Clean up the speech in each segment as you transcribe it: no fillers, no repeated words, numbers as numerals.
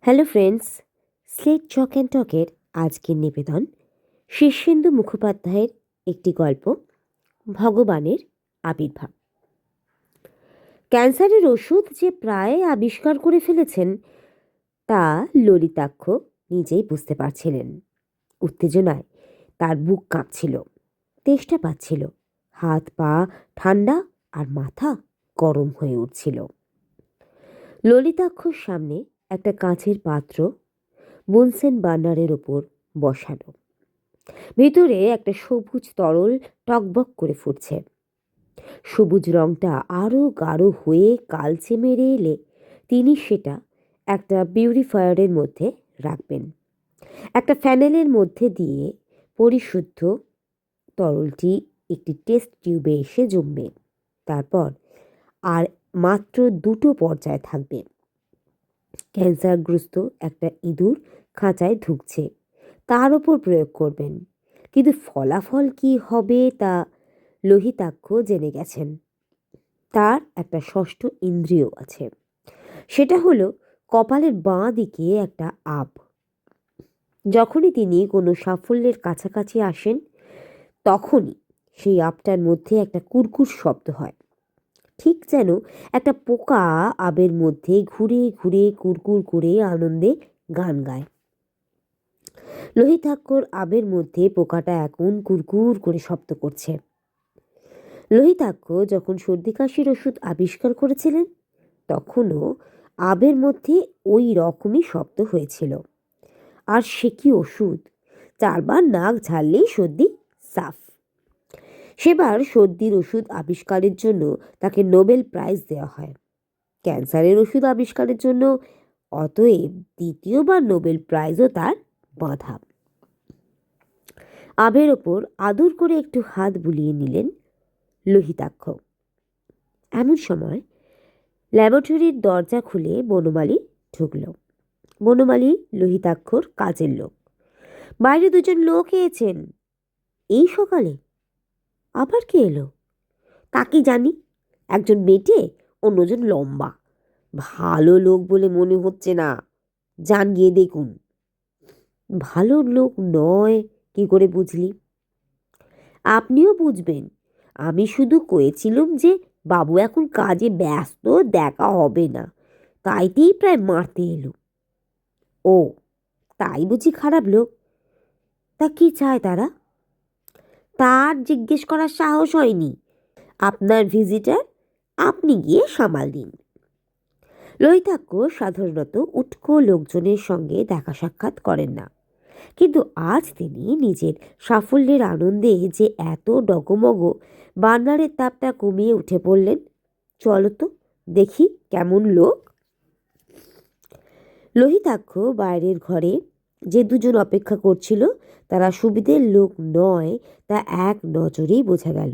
Hello friends, slate chalk and টকের আজকের নিবেদন শীর্ষেন্দু মুখোপাধ্যায়ের একটি গল্প, ভগবানের আবির্ভাব। ক্যান্সারের ওষুধ যে প্রায় আবিষ্কার করে ফেলেছেন তা ললিতাক্ষ নিজেই বুঝতে পারছিলেন। উত্তেজনায় তার বুক কাঁপছিল, তেষ্টা পাচ্ছিল, হাত পা ঠান্ডা আর মাথা গরম হয়ে উঠছিল। ললিতাক্ষর সামনে একটা কাঁচের পাত্র বুনসেন বার্নারের ওপর বসানো। ভেতরে একটা সবুজ তরল টকবক করে ফুটছে। সবুজ রংটা আরো গাঢ় হয়ে কালচে মেরে এলে তিনি সেটা একটা পিউরিফায়ারের মধ্যে রাখবেন। একটা ফ্যানেলের মধ্যে দিয়ে পরিশুদ্ধ তরলটি একটি টেস্ট টিউবে এসে জমবে। তারপর আর মাত্র দুটো পর্যায় থাকবে। ক্যান্সারগ্রস্ত একটা ইঁদুর খাঁচায় ঢুকছে, তার ওপর প্রয়োগ করবেন। কিন্তু ফলাফল কি হবে তা লোহিতাক্ষ জেনে গেছেন। তার একটা ষষ্ঠ ইন্দ্রিয় আছে, সেটা হলো কপালের বাঁ দিকে একটা আপ। যখনই তিনি কোনো সাফল্যের কাছাকাছি আসেন তখনই সেই আপটার মধ্যে একটা কুরকুর শব্দ হয়, ঠিক যেন একটা পোকা আবের মধ্যে ঘুরে ঘুরে কুরকুর করে আনন্দে গান গায়। লোহিতাক্ষর আবের মধ্যে পোকাটা এখন কুরকুর করে শব্দ করছে। লোহিতাক্ষ যখন সর্দি কাশির ওষুধ আবিষ্কার করেছিলেন তখনও আবের মধ্যে ওই রকমই শব্দ হয়েছিল। আর সে কি ওষুধ! 4বার নাক ঝাড়লেই সর্দি সাফ। সেবার সর্দির ওষুধ আবিষ্কারের জন্য তাকে নোবেল প্রাইজ দেওয়া হয়। ক্যান্সারের ওষুধ আবিষ্কারের জন্য অতএব দ্বিতীয়বার নোবেল প্রাইজও তার বাঁধা। আবের ওপর আদর করে একটু হাত বুলিয়ে নিলেন লোহিতাক্ষ। এমন সময় ল্যাবরেটরির দরজা খুলে বনমালী ঢুকল। বনমালী লোহিতাক্ষর কাজের লোক। বাইরে দুজন লোক এসেছেন। এই সকালে আবার কে এলো তা কি জানি। একজন বেটে, অন্যজন লম্বা। ভালো লোক বলে মনে হচ্ছে না, যান গিয়ে দেখুন। ভালো লোক নয় কি করে বুঝলি? আপনিও বুঝবেন। আমি শুধু কয়েছিলুম যে বাবু এখন কাজে ব্যস্ত, দেখা হবে না, তাইতেই প্রায় মারতে এলো। ও, তাই বুঝি খারাপ লোক? তা কি চায় তারা? তার জিজ্ঞেস করার সাহস হয়নি। আপনার ভিজিটার, আপনি গিয়ে সামাল দিন। লোহিতাক্ষ সাধারণত উটকো লোকজনের সঙ্গে দেখা সাক্ষাৎ করেন না, কিন্তু আজ তিনি নিজের সাফল্যের আনন্দে যে এত ডগমগ বার্নারের তাপটা কমিয়ে উঠে পড়লেন। চলো তো দেখি কেমন লোক। লোহিতাক্ষ বাইরের ঘরে যে দুজন অপেক্ষা করছিল তারা সুবিধের লোক নয় তা এক নজরেই বোঝা গেল।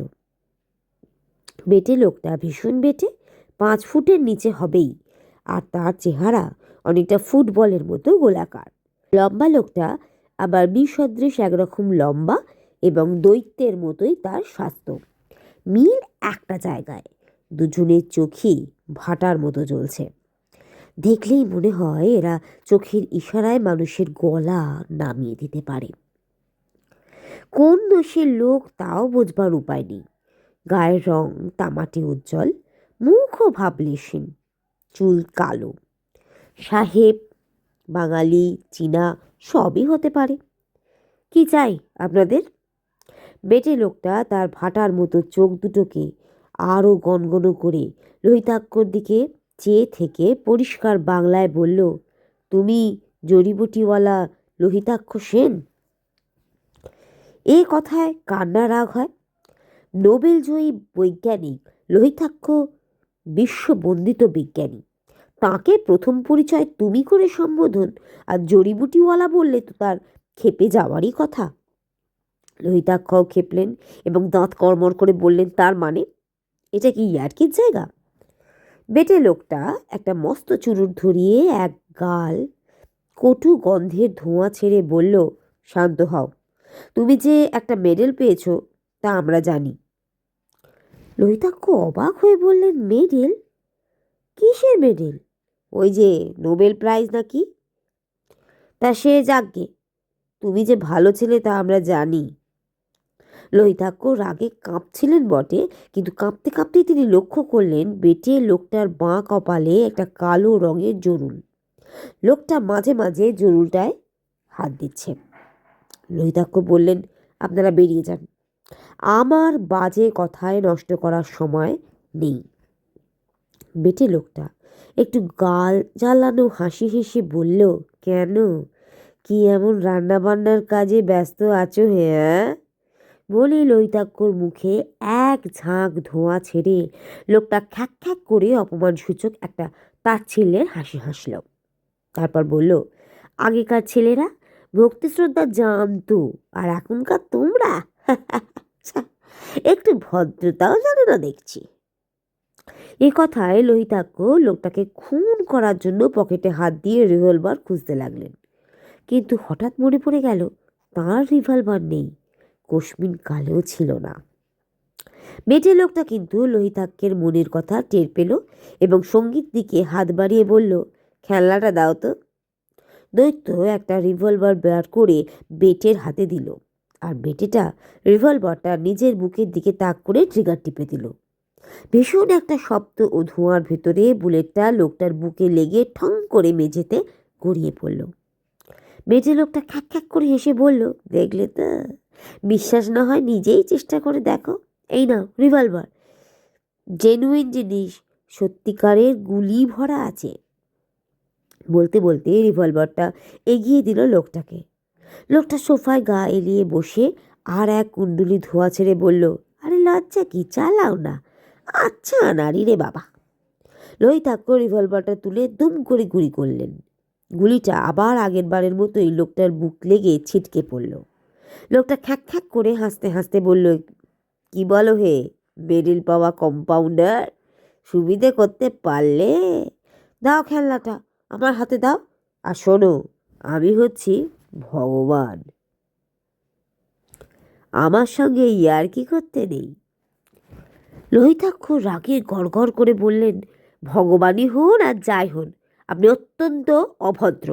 বেটে লোকটা ভীষণ বেটে, 5 ফুটের নিচে হবেই, আর তার চেহারা অনেকটা ফুটবলের মতো গোলাকার। লম্বা লোকটা আবার বিসদৃশ একরকম লম্বা এবং দৈত্যের মতোই তার স্বাস্থ্য। মিল একটা জায়গায়, দুজনের চোখই ভাটার মতো জ্বলছে। দেখলেই মনে হয় এরা চোখের ইশারায় মানুষের গলা নামিয়ে দিতে পারে। কোন দেশের লোক তাও বোঝবার উপায় নেই। গায়ের রং তামাটে উজ্জ্বল, মুখও ভাবলেশীন, চুল কালো। সাহেব, বাঙালি, চীনা সবই হতে পারে। কি চাই আপনাদের? বেটে লোকটা তার ভাটার মতো চোখ দুটোকে আরও গনগন করে লোহিতাক্ষর দিকে চেয়ে থেকে পরিষ্কার বাংলায় বলল, তুমি জড়িবুটিওয়ালা লোহিতাক্ষ সেন? এ কথায় কান্না রাগ হয়। নোবেলজয়ী বৈজ্ঞানিক লোহিতাক্ষ বিশ্ববন্দিত বিজ্ঞানী, তাকে প্রথম পরিচয় তুমি করে সম্বোধন, আর জড়িবুটিওয়ালা বললে তো তার ক্ষেপে যাওয়ারই কথা। লোহিতাক্ষও খেপলেন এবং দাঁত কড়মড় করে বললেন, তার মানে এটা কি ইয়ার্কির জায়গা? বেটে লোকটা একটা মস্ত চুরুট ধরিয়ে এক গাল কটু গন্ধের ধোঁয়া ছেড়ে বলল, শান্ত হও। তুমি যে একটা মেডেল পেয়েছো তা আমরা জানি। লোহিতাক্ষ অবাক হয়ে বললেন, মেডেল? কিসের মেডেল? ওই যে নোবেল প্রাইজ নাকি? তা সে যাকগে, তুমি যে ভালো ছেলে তা আমরা জানি। লোহিতাক্ষ রাগে কাঁপছিলেন বটে, কিন্তু কাঁপতে কাঁপতেই তিনি লক্ষ্য করলেন বেটে লোকটার বাঁ কপালে একটা কালো রঙের জরুল। লোকটা মাঝে মাঝে জরুলটায় হাত দিচ্ছে। লোহিতাক্ষ বললেন, আপনারা বেরিয়ে যান, আমার বাজে কথায় নষ্ট করার সময় নেই। বেটে লোকটা একটু গাল জ্বালানো হাসি হেসে বলল, কেন, কি এমন রান্নাবান্নার কাজে ব্যস্ত আছো? হ্যাঁ, বলে লোহিতাক্ষর মুখে এক ঝাঁক ধোঁয়া ছেড়ে লোকটা খ্যাক খ্যাক করে অপমানসূচক একটা তাচ্ছিল্যের হাসি হাসল। তারপর বলল, আগেকার ছেলেরা ভক্তি শ্রদ্ধা জানতো, আর এখনকার তোমরা একটু ভদ্রতাও জানো না দেখছি। এ কথায় লোহিতাক্ষ লোকটাকে খুন করার জন্য পকেটে হাত দিয়ে রিভলভার খুঁজতে লাগলেন, কিন্তু হঠাৎ মনে পড়ে গেল তার রিভলভার নেই, কোশমিন কালেও ছিল না। বেটে লোকটা কিন্তু লোহিতাক্ষের মনের কথা টের পেল এবং সঙ্গীত দিকে হাত বাড়িয়ে বলল, খেলনাটা দাও তো। দৈত্য একটা রিভলভার বের করে বেটের হাতে দিল, আর বেটেটা রিভলভারটা নিজের বুকের দিকে তাক করে ট্রিগার টিপে দিল। ভীষণ একটা শব্দ ও ধোঁয়ার ভেতরে বুলেটটা লোকটার বুকে লেগে ঠং করে মেঝেতে গড়িয়ে পড়ল। বেটে লোকটা খ্যাক খ্যাক করে হেসে বলল, দেখলে তো, বিশ্বাস না হয় নিজেই চেষ্টা করে দেখো, এই নাও রিভলভার, জেনুইন জিনিস, সত্যিকারের গুলি ভরা আছে। বলতে বলতে রিভলভারটা এগিয়ে দিল লোকটাকে। লোকটা সোফায় গা এলিয়ে বসে আর এক কুণ্ডুলি ধোঁয়া ছেড়ে বলল, আরে লজ্জা কি, চালাও না, আচ্ছা নারী রে বাবা। লোহিতাক্ষ রিভলভারটা তুলে দুম করে গুলি করলেন। গুলিটা আবার আগের বারের মতোই লোকটার বুক লেগে ছিটকে পড়ল। লোকটা খ্যাক খ্যাক করে হাসতে হাসতে বলল, কি বলো হে মেডেল পাওয়া কম্পাউন্ডার, সুবিধে করতে পারলে? দাও খেলনাটা, আমার হাতে দাও, আর শোনো, আমি হচ্ছি ভগবান, আমার সঙ্গে ইয়ার্কি করতে নেই। লোহিতাক্ষ রাগে গড়গড় করে বললেন, ভগবানই হন আর যাই হন, আপনি অত্যন্ত অভদ্র।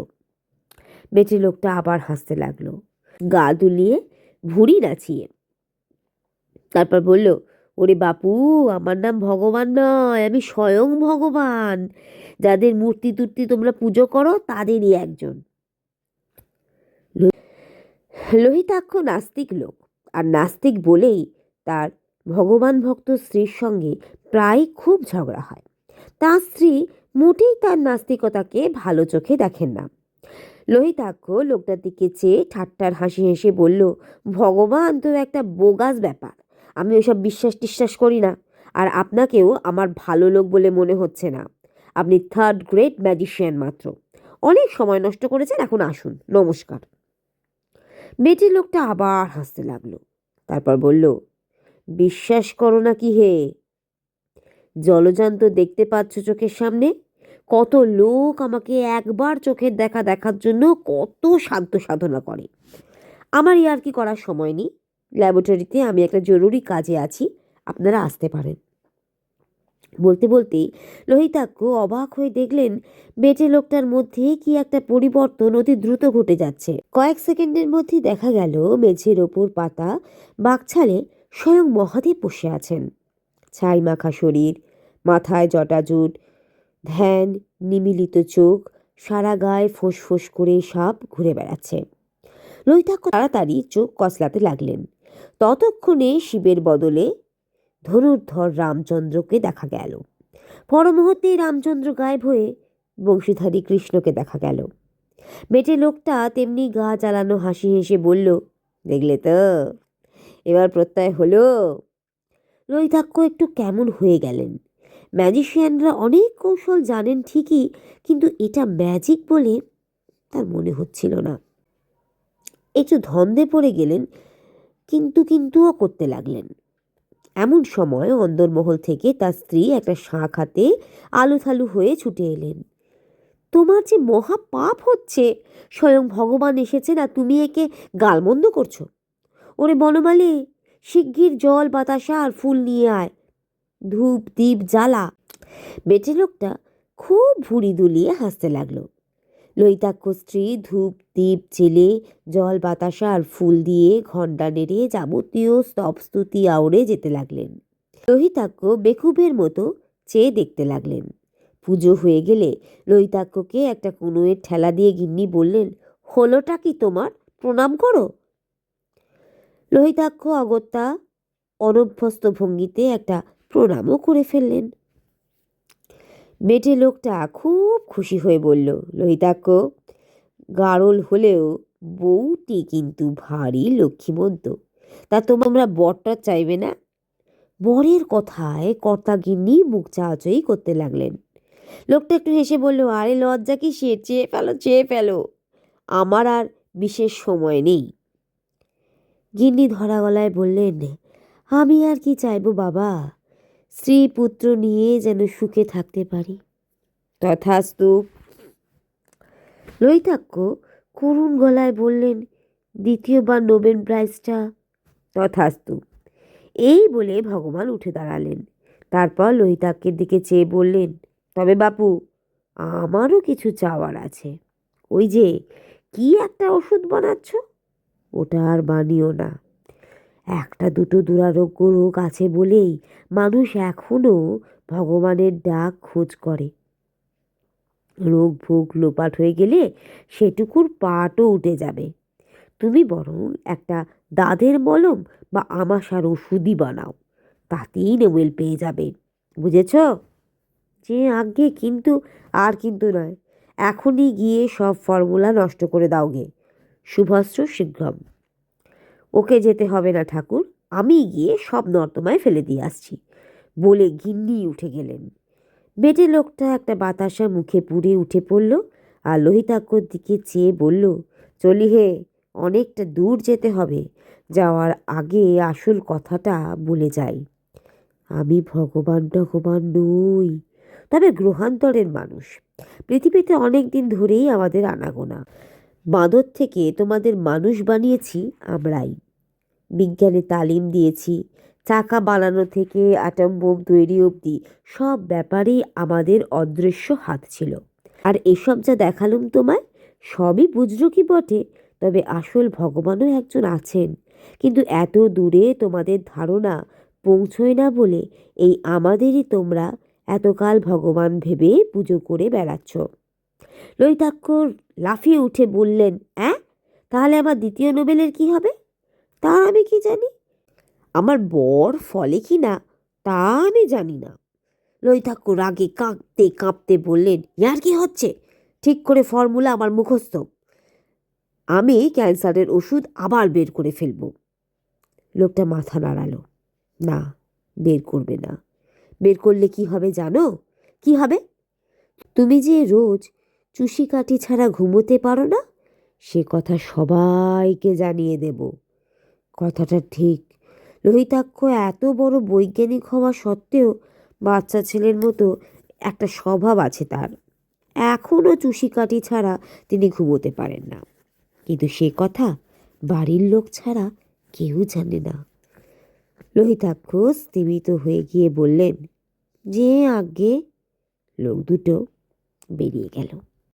বেটে লোকটা আবার হাসতে লাগলো, গা দুলিয়ে ভুঁড়ি নাচিয়ে। তারপর বলল, ওরে বাপু, আমার নাম ভগবান নয়, আমি স্বয়ং ভগবান, যাদের মূর্তি টুর্তি তোমরা পুজো করো তাদেরই একজন। লোহিতাক্ষ নাস্তিক লোক, আর নাস্তিক বলেই তার ভগবান ভক্ত স্ত্রীর সঙ্গে প্রায় খুব ঝগড়া হয়। তার স্ত্রী মোটেই তার নাস্তিকতাকে ভালো চোখে দেখেন না। লোহিতাক্ষ লোকটার দিকে চেয়ে ঠাট্টার হাসি হেসে বলল, ভগবান তো একটা বোগাস ব্যাপার, আমি ওসব বিশ্বাস টিশ্বাস করি না, আর আপনাকেও আমার ভালো লোক বলে মনে হচ্ছে না, আপনি থার্ড গ্রেড ম্যাজিশিয়ান মাত্র, অনেক সময় নষ্ট করেছেন, এখন আসুন, নমস্কার। বেটে লোকটা আবার হাসতে লাগলো। তারপর বলল, বিশ্বাস করো না কি হে, জলজান্ত দেখতে পাচ্ছ চোখের সামনে, কত লোক আমাকে একবার চোখের দেখা দেখার জন্য কত সাধ্য সাধনা করে। আমার ইয়ার্কি করার সময় নেই, ল্যাবরেটরিতে আমি একটা জরুরি কাজে আছি, আপনারা আসতে পারেন। বলতে বলতেই লোহিতাক্ষ অবাক হয়ে দেখলেন বেটে লোকটার মধ্যে কি একটা পরিবর্তন অতি দ্রুত ঘটে যাচ্ছে। কয়েক সেকেন্ডের মধ্যে দেখা গেল মেঝের ওপর পাতা বাঘছালে স্বয়ং মহাদেব বসে আছেন। ছাই মাখা শরীর, মাথায় জটাজুট, ধ্যান নিমিলিত চোখ, সারা গায়ে ফোঁস করে সাপ ঘুরে বেড়াচ্ছে। লোহিতাক্ষ তাড়াতাড়ি চোখ কসলাতে লাগলেন। ততক্ষণে শিবের বদলে ধনুর্ধর রামচন্দ্রকে দেখা গেল। পর মুহূর্তেই রামচন্দ্র গায়েব হয়ে বংশীধারী কৃষ্ণকে দেখা গেল। বেটে লোকটা তেমনি গা জ্বালানো হাসি হেসে বলল, দেখলে তো, এবার প্রত্যয় হলো। লোহিতাক্ষ একটু কেমন হয়ে গেলেন। ম্যাজিশিয়ানরা অনেক কৌশল জানেন ঠিকই, কিন্তু এটা ম্যাজিক বলে তার মনে হচ্ছিল না। একটু ধন্দে পড়ে গেলেন, কিন্তুও করতে লাগলেন। এমন সময় অন্দরমহল থেকে তার স্ত্রী একটা শাঁখ হাতে আলুথালু হয়ে ছুটে এলেন। তোমার যে মহা পাপ হচ্ছে, স্বয়ং ভগবান এসেছে না, তুমি একে গালমন্দ করছো। ওরে বনমালী, শিগগির জল বাতাসা আর ফুল নিয়ে আয়, ধূপ দীপ জ্বালা। বেটে লোকটা খুব ভুঁড়ি দুলিয়ে হাসতে লাগলো। ললিতাক্ষ স্ত্রী ধূপ দীপ জেলে জল বাতাসা আর ফুল দিয়ে ঘণ্টা নেড়ে যাবতীয় স্তবস্তুতি আওড়ে যেতে লাগলেন। ললিতাক্ষ বেকুবের মতো চেয়ে দেখতে লাগলেন। পুজো হয়ে গেলে ললিতাক্ষকে একটা কুনুয়ের ঠেলা দিয়ে গিন্নি বললেন, হলোটা কি তোমার? প্রণাম করো। ললিতাক্ষ অগত্যা অনভ্যস্ত ভঙ্গিতে একটা প্রণামও করে ফেললেন। বেটে লোকটা খুব খুশি হয়ে বলল, ললিতাক্ষ, গারল হলেও বউটি কিন্তু ভারী লক্ষ্মীমন্ত। তা তোমরা বরটা চাইবে না? বরের কথায় কর্তা গিন্নি মুখ চাওয়াচাই করতে লাগলেন। লোকটা একটু হেসে বলল, আরে লজ্জা কি, সে চেয়ে ফেলো, চেয়ে ফেলো, আমার আর বিশেষ সময় নেই। গিন্নি ধরা গলায় বললেন, আমি আর কি চাইবো বাবা, স্ত্রী পুত্র নিয়ে যেন সুখে থাকতে পারি। তথাস্তু। ললিতাক্ষ করুণ গলায় বললেন, দ্বিতীয়বার নোবেল প্রাইজটা? তথাস্তু। এই বলে ভগবান উঠে দাঁড়ালেন। তারপর ললিতাক্ষের দিকে চেয়ে বললেন, তবে বাপু, আমারও কিছু চাওয়ার আছে। ওই যে কি একটা ওষুধ বানাচ্ছ, ওটা আর বানিও না। একটা দুটো দুরারোগ্য রোগ আছে বলেই মানুষ এখনো ভগবানের ডাক খোঁজ করে। রোগ ভোগ লোপাট হয়ে গেলে সেটুকুর পাটও উঠে যাবে। তুমি বরং একটা দাঁতের মলম বা আমাশার ওষুধই বানাও, তাতেই নোবেল পেয়ে যাবে, বুঝেছ? যে আজ্ঞে, কিন্তু আর কিন্তু নয়, এখনই গিয়ে সব ফর্মুলা নষ্ট করে দাও গে। শুভস্র শীঘ্রম। ওকে যেতে হবে না ঠাকুর, আমি গিয়ে সব নর্দমায় ফেলে দিয়ে আসছি, বলে গিন্নি উঠে গেলেন। বেটে লোকটা একটা বাতাসা মুখে পুড়ে উঠে পড়ল আর ললিতাক্ষর দিকে চেয়ে বলল, চলি হে, অনেকটা দূর যেতে হবে। যাওয়ার আগে আসল কথাটা বলে যাই, আমি ভগবান টগবান নই, তবে গ্রহান্তরের মানুষ। পৃথিবীতে অনেক দিন ধরেই আমাদের আনাগোনা। বাঁদর থেকে তোমাদের মানুষ বানিয়েছি আমরাই। বিজ্ঞানে তালিম দিয়েছি, চাকা বানানো থেকে অ্যাটম বোম তৈরি অবধি সব ব্যাপারেই আমাদের অদৃশ্য হাত ছিল। আর এসব যা দেখালুম তোমায়, সবই বুঝলো কি বটে, তবে আসল ভগবানও একজন আছেন, কিন্তু এত দূরে তোমাদের ধারণা পৌঁছয় না বলে এই আমাদেরই তোমরা এতকাল ভগবান ভেবে পুজো করে বেড়াচ্ছ। ললিতাক্ষ লাফিয়ে উঠে বললেন, তাহলে আমার দ্বিতীয় নোবেলের কি হবে? তা আমি কি জানি, আমার বর ফলে কি না তা আমি জানি না। ললিতাক্ষ রাগে কাঁপতে কাঁপতে বললেন, ইয়ার কি হচ্ছে? ঠিক করে ফর্মুলা আমার মুখস্থ, আমি ক্যান্সারের ওষুধ আবার বের করে ফেলব। লোকটা মাথা নাড়ালো, না, বের করবে না। বের করলে কি হবে জানো? কি হবে? তুমি যে রোজ চুষি কাঠি ছাড়া ঘুমোতে পারো না, সে কথা সবাইকে জানিয়ে দেব। কথাটা ঠিক। ললিতাক্ষ এত বড় বৈজ্ঞানিক হওয়া সত্ত্বেও বাচ্চা ছেলের মতো একটা স্বভাব আছে তার। এখনও চুষিকাঠি ছাড়া তিনি ঘুমোতে পারেন না, কিন্তু সে কথা বাড়ির লোক ছাড়া কেউ জানে না। ললিতাক্ষ স্তিমিত হয়ে গিয়ে বললেন, যে আজ্ঞে। লোক দুটো বেরিয়ে গেল।